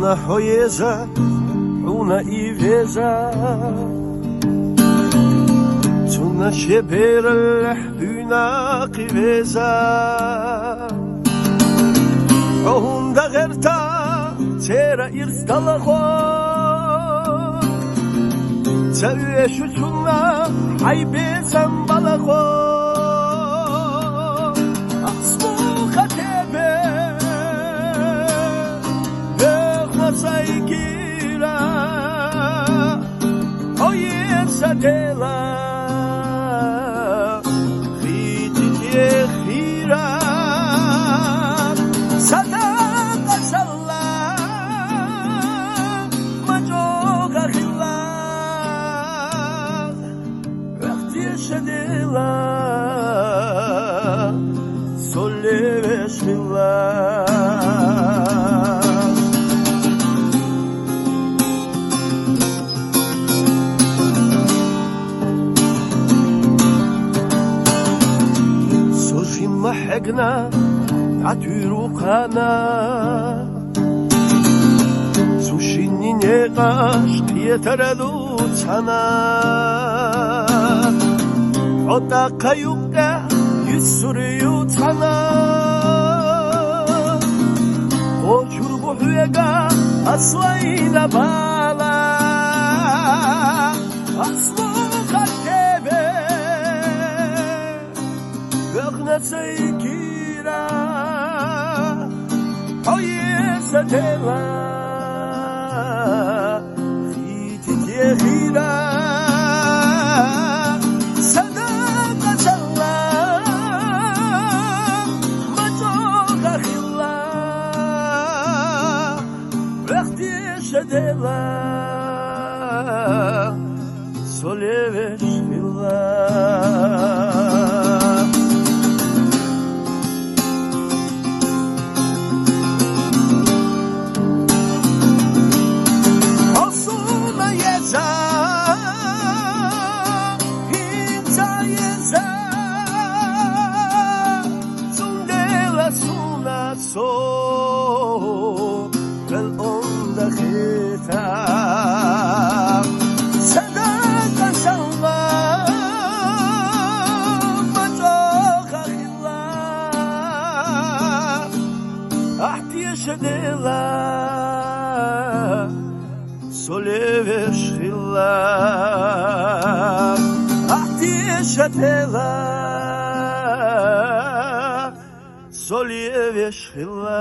una joyeza, una iveza. Tuna şeber una qiveza. Rohunda gerta tera irstalaho. Tevye şutuna haybezem balaho. Asmu katebe Saikira, oye sadela, khitiye khira, sadaka salla, majoga khila, vaqti shadela, soleve shila. محقنا عتيروقنا سوشيني نقاش قيتردو تسانا عطا قيوقا يسوريو تسانا قوشور بحويقا أصوينا بالا أصلو قتبه Saikira, oye sadela, khitiye khira, sadaka salla, majoga khila, vaqti shadela, soleve shila. So del onda khita sadaka salla majoga khila ahti shadela soleve shila ahti shadela Solje vješila